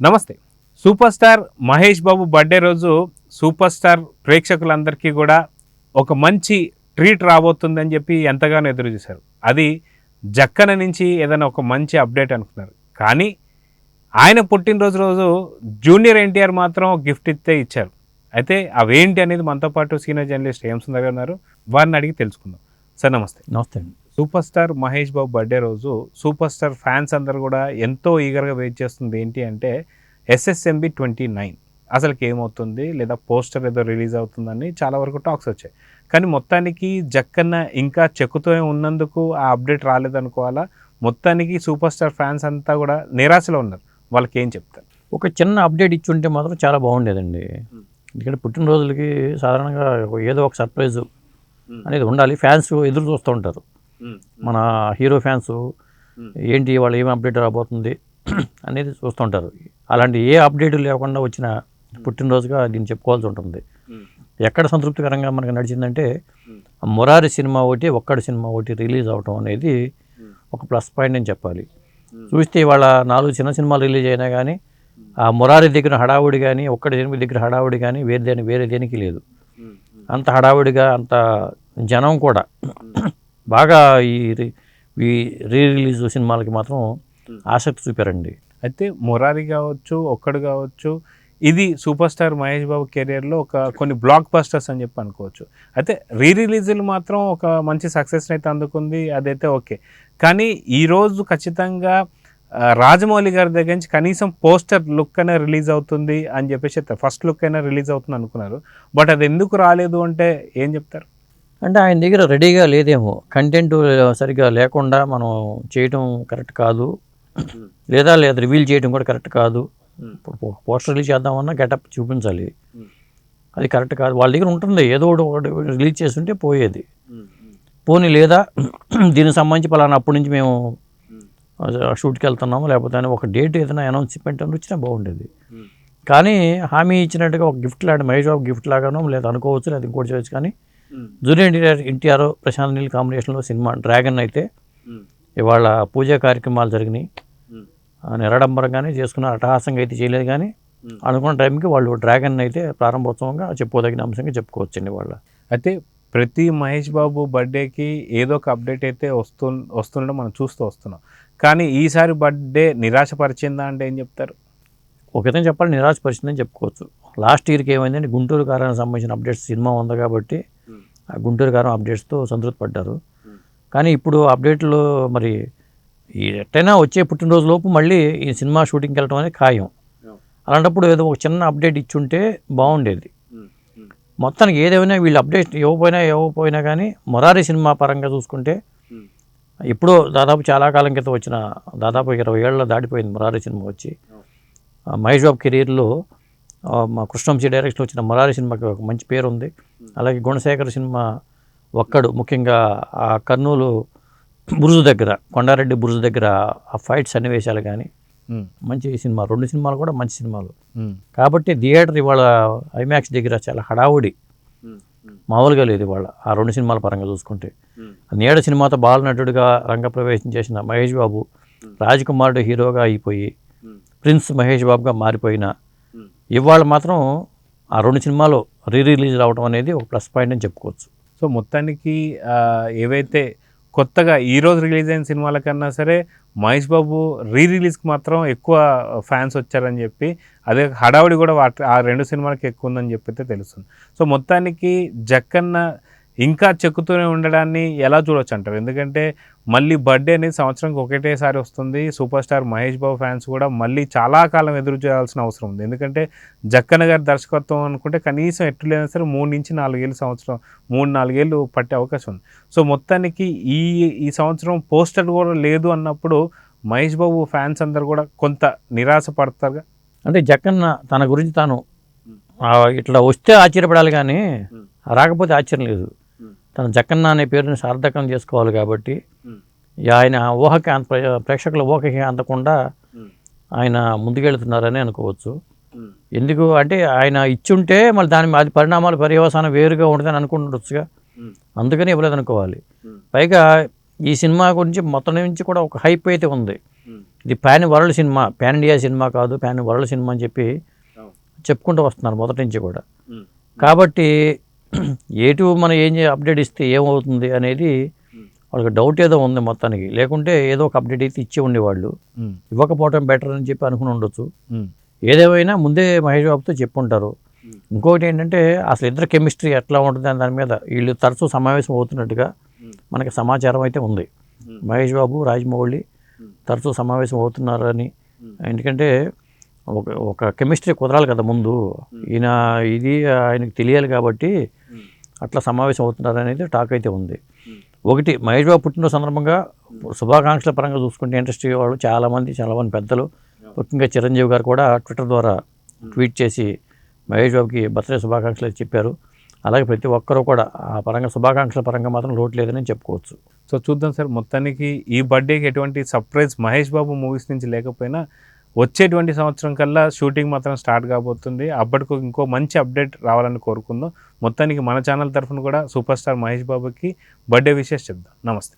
నమస్తే. Super star Mahesh Babu birthday రోజు super star ప్రేక్షకులందరికీ కూడా ఒక మంచి ట్రీట్ రాబోతుందని చెప్పి ఎంతగానో ఎదురు చూశారు. అది జక్కన నుంచి ఏదైనా ఒక మంచి అప్డేట్ అనుకున్నారు. కానీ ఆయన పుట్టినరోజు జూనియర్ ఎన్టీఆర్ మాత్రం గిఫ్ట్ ఇచ్చారు. అయితే అవేంటి అనేది మనతో పాటు సీనియర్ జర్నలిస్ట్ ఏం సుందర్ గారు ఉన్నారు. వారిని అడిగి తెలుసుకుందాం. సార్ నమస్తే. నమస్తే అండి. Super star Mahesh Babu birthday రోజు సూపర్ స్టార్ ఫ్యాన్స్ అందరూ కూడా ఎంతో ఈగర్గా వెయిట్ చేస్తుంది. ఏంటి అంటే SSMB 29 అసలుకి ఏమవుతుంది, లేదా పోస్టర్ ఏదో రిలీజ్ అవుతుందని చాలా వరకు టాక్స్ వచ్చాయి. కానీ మొత్తానికి జక్కన్న ఇంకా చెక్కుతూనే ఉన్నందుకు ఆ అప్డేట్ రాలేదనుకోవాలా? మొత్తానికి సూపర్ స్టార్ ఫ్యాన్స్ అంతా కూడా నిరాశలో ఉన్నారు. వాళ్ళకి ఏం చెప్తారు? ఒక చిన్న అప్డేట్ ఇచ్చి ఉంటే మాత్రం చాలా బాగుండేదండి. ఎందుకంటే పుట్టినరోజులకి సాధారణంగా ఏదో ఒక సర్ప్రైజ్ అనేది ఉండాలి. ఫ్యాన్స్ ఎదురు చూస్తూ ఉంటారు. మన హీరో ఫ్యాన్స్ ఏంటి వాళ్ళు ఏం అప్డేట్ రాబోతుంది అనేది చూస్తుంటారు. అలాంటి ఏ అప్డేట్ లేకుండా వచ్చిన పుట్టినరోజుగా దీన్ని చెప్పుకోవాల్సి ఉంటుంది. ఎక్కడ సంతృప్తికరంగా మనకు నడిచిందంటే మురారి సినిమా ఒకటి, ఒక్కడి సినిమా ఒకటి రిలీజ్ అవటం అనేది ఒక ప్లస్ పాయింట్ అని చెప్పాలి. చూస్తే ఇవాళ 4 చిన్న సినిమాలు రిలీజ్ అయినా కానీ ఆ మురారి దగ్గర హడావుడి కానీ, ఒక్కడి సినిమా దగ్గర హడావుడి కానీ వేరే దేనికి లేదు. అంత హడావుడిగా అంత జనం కూడా బాగా ఈ రీ రిలీజ్ సినిమాలకి మాత్రం ఆసక్తి చూపారండి. అయితే మురారి కావచ్చు, ఒక్కడు కావచ్చు, ఇది సూపర్ స్టార్ మహేష్ బాబు కెరియర్లో కొన్ని బ్లాక్ బస్టర్స్ అని చెప్పి అనుకోవచ్చు. అయితే రిలీజులు మాత్రం ఒక మంచి సక్సెస్ని అయితే అందుకుంది. అదైతే ఓకే. కానీ ఈరోజు ఖచ్చితంగా రాజమౌళి గారి దగ్గర నుంచి కనీసం పోస్టర్ లుక్ అయినా రిలీజ్ అవుతుంది అని చెప్పేసి ఫస్ట్ లుక్ అయినా రిలీజ్ అవుతుంది అనుకున్నారు. బట్ అది ఎందుకు రాలేదు అంటే ఏం చెప్తారు? అంటే ఆయన దగ్గర రెడీగా లేదేమో, కంటెంట్ సరిగ్గా లేకుండా మనం చేయటం కరెక్ట్ కాదు, లేదా రివీల్ చేయడం కూడా కరెక్ట్ కాదు. పోస్టర్ రిలీజ్ చేద్దామన్నా గెటప్ చూపించాలి, అది కరెక్ట్ కాదు. వాళ్ళ దగ్గర ఉంటుంది ఏదో ఒకటి రిలీజ్ చేస్తుంటే పోయేది. పోనీ లేదా దీనికి సంబంధించి పలానా అప్పటి నుంచి మేము షూట్కి వెళ్తున్నాము, లేకపోతే ఒక డేట్ ఏదైనా అనౌన్స్మెంట్ అని వచ్చినా బాగుండేది. కానీ హామీ ఇచ్చినట్టుగా ఒక గిఫ్ట్ లాగా మహేష్ బాబు గిఫ్ట్ లాగానో లేదా అనుకోవచ్చు, లేదా ఇంకోటి చేయవచ్చు. కానీ జూనియర్ ఎన్టీఆర్ ప్రశాంత్ నీల్ కాంబినేషన్లో సినిమా డ్రాగన్ అయితే ఇవాళ పూజా కార్యక్రమాలు జరిగినాయి. నిరాడంబరంగానే చేసుకున్నారు, అట్టహాసంగా అయితే చేయలేదు. కానీ అనుకున్న టైంకి వాళ్ళు డ్రాగన్ అయితే ప్రారంభోత్సవంగా చెప్పుకోదగిన అంశంగా చెప్పుకోవచ్చండి. వాళ్ళ అయితే ప్రతి మహేష్ బాబు బర్త్డేకి ఏదో ఒక అప్డేట్ అయితే వస్తుండడం మనం చూస్తూ వస్తున్నాం. కానీ ఈసారి బర్త్డే నిరాశపరిచిందా అంటే ఏం చెప్తారు? ఒక విధంగా చెప్పాలి, నిరాశపరిచిందని చెప్పుకోవచ్చు. లాస్ట్ ఇయర్కి ఏమైందంటే గుంటూరు కారానికి సంబంధించిన అప్డేట్స్ సినిమా ఉంది కాబట్టి ఆ గుంటూరు కారం అప్డేట్స్తో సంతృప్తి పడ్డారు. కానీ ఇప్పుడు అప్డేట్లో మరి ఎట్టైనా వచ్చే పుట్టినరోజు లోపు మళ్ళీ ఈ సినిమా షూటింగ్కి వెళ్ళడం అనేది ఖాయం. అలాంటప్పుడు ఏదో ఒక చిన్న అప్డేట్ ఇచ్చుంటే బాగుండేది. మొత్తానికి ఏదేమైనా వీళ్ళు అప్డేట్ ఇవ్వకపోయినా కానీ మురారి సినిమా పరంగా చూసుకుంటే ఎప్పుడో దాదాపు చాలా కాలం క్రితం వచ్చిన, దాదాపు 20 ఏళ్ళ దాటిపోయింది మురారి సినిమా వచ్చి. మహేష్ బాబు కెరీర్లో మా కృష్ణవంశీ డైరెక్షన్ వచ్చిన మురారి సినిమాకి ఒక మంచి పేరు ఉంది. అలాగే గుణశేఖర్ సినిమా ఒక్కడు, ముఖ్యంగా ఆ కర్నూలు బురుజు దగ్గర, కొండారెడ్డి బురుజు దగ్గర ఆ ఫైట్ సన్నివేశాలు కానీ మంచి సినిమా. 2 సినిమాలు కూడా మంచి సినిమాలు. కాబట్టి థియేటర్ ఇవాళ ఐమాక్స్ దగ్గర చాలా హడావుడి మామూలుగా లేదు ఇవాళ ఆ 2 సినిమాల పరంగా చూసుకుంటే. నీడ సినిమాతో బాలనటుడిగా రంగప్రవేశం చేసిన మహేష్ బాబు రాజకుమారుడు హీరోగా అయిపోయి ప్రిన్స్ మహేష్ బాబుగా మారిపోయిన ఇవాళ మాత్రం ఆ 2 సినిమాలు రిలీజ్ రావడం అనేది ఒక ప్లస్ పాయింట్ అని చెప్పుకోవచ్చు. సో మొత్తానికి ఏవైతే కొత్తగా ఈరోజు రిలీజ్ అయిన సినిమాల కన్నా సరే మహేష్ బాబు రిలీజ్కి మాత్రం ఎక్కువ ఫ్యాన్స్ వచ్చారని చెప్పి, అదే హడావుడి కూడా ఆ 2 సినిమాలకి ఎక్కువ ఉందని చెప్పి తెలుస్తుంది. సో మొత్తానికి జక్కన్న ఇంకా చెక్కుతూనే ఉండడాన్ని ఎలా చూడవచ్చు అంటారు? ఎందుకంటే మళ్ళీ బర్త్డే అనేది సంవత్సరానికి ఒకటేసారి వస్తుంది. Super star Mahesh Babu fans కూడా మళ్ళీ చాలా కాలం ఎదురు చేయాల్సిన అవసరం ఉంది. ఎందుకంటే జక్కన్న గారి దర్శకత్వం అనుకుంటే కనీసం ఎట్లయినా సరే 3 నుంచి 4 ఏళ్ళు, సంవత్సరం 3-4 ఏళ్ళు పట్టే అవకాశం ఉంది. సో మొత్తానికి ఈ సంవత్సరం పోస్టర్ కూడా లేదు అన్నప్పుడు మహేష్ బాబు ఫ్యాన్స్ అందరు కూడా కొంత నిరాశ పడతారుగా. అంటే జక్కన్న తన గురించి తాను ఇట్లా వస్తే ఆశ్చర్యపడాలి, కానీ రాకపోతే ఆశ్చర్యం లేదు. తన జక్కన్న అనే పేరుని సార్థకం చేసుకోవాలి కాబట్టి ఆయన ఊహకి ప్రేక్షకుల ఊహకి అందకుండా ఆయన ముందుకెళ్తున్నారని అనుకోవచ్చు. ఎందుకు అంటే ఆయన ఇచ్చుంటే మళ్ళీ అది పరిణామాలు పర్యవసానం వేరుగా ఉంటుందని అనుకుంటుండొచ్చుగా, అందుకని ఇవ్వలేదు అనుకోవాలి. పైగా ఈ సినిమా గురించి మొత్తం నుంచి కూడా ఒక హైప్ అయితే ఉంది. ఇది pan world cinema, pan India cinema కాదు, పాన్ వరల్డ్ సినిమా అని చెప్పి చెప్పుకుంటూ వస్తున్నారు మొదటి నుంచి కూడా. కాబట్టి ఏటు మనం అప్డేట్ ఇస్తే ఏమవుతుంది అనేది వాళ్ళకి డౌట్ ఏదో ఉంది మొత్తానికి. లేకుంటే ఏదో ఒక అప్డేట్ అయితే ఇచ్చి ఉండేవాళ్ళు, ఇవ్వకపోవటం బెటర్ అని చెప్పి అనుకుని ఉండొచ్చు. ఏదేమైనా ముందే మహేష్ బాబుతో చెప్పుంటారు. ఇంకొకటి ఏంటంటే అసలు ఇద్దరు కెమిస్ట్రీ ఎట్లా ఉంటుంది అని దాని మీద వీళ్ళు తరచూ సమావేశం అవుతున్నట్టుగా మనకి సమాచారం అయితే ఉంది. మహేష్ బాబు, రాజమౌళి తరచూ సమావేశం అవుతున్నారని. ఎందుకంటే ఒక కెమిస్ట్రీ కుదరాలి కదా ముందు, ఇది ఆయనకు తెలియాలి కాబట్టి అట్లా సమావేశం అవుతున్నారు అనేది టాక్ అయితే ఉంది. ఒకటి, మహేష్ బాబు పుట్టినరోజు సందర్భంగా శుభాకాంక్షల పరంగా చూసుకుంటే ఇండస్ట్రీ వాళ్ళు చాలామంది పెద్దలు, ముఖ్యంగా చిరంజీవి గారు కూడా ట్విట్టర్ ద్వారా ట్వీట్ చేసి మహేష్ బాబుకి బర్త్డే శుభాకాంక్షలు చెప్పారు. అలాగే ప్రతి ఒక్కరూ కూడా ఆ పరంగా శుభాకాంక్షల పరంగా మాత్రం లోటు లేదని చెప్పుకోవచ్చు. సో చూద్దాం సార్, మొత్తానికి ఈ బర్త్డేకి ఎటువంటి సర్ప్రైజ్ మహేష్ బాబు మూవీస్ నుంచి లేకపోయినా వచ్చేటువంటి సంవత్సరం కల్లా షూటింగ్ మాత్రం స్టార్ట్ కాబోతుంది. అప్పటికి ఇంకో మంచి అప్డేట్ రావాలని కోరుకుందాం. మొత్తానికి మన ఛానల్ తరఫున కూడా సూపర్ స్టార్ మహేష్ బాబుకి బర్త్డే విషెస్ చెప్దాం. నమస్తే.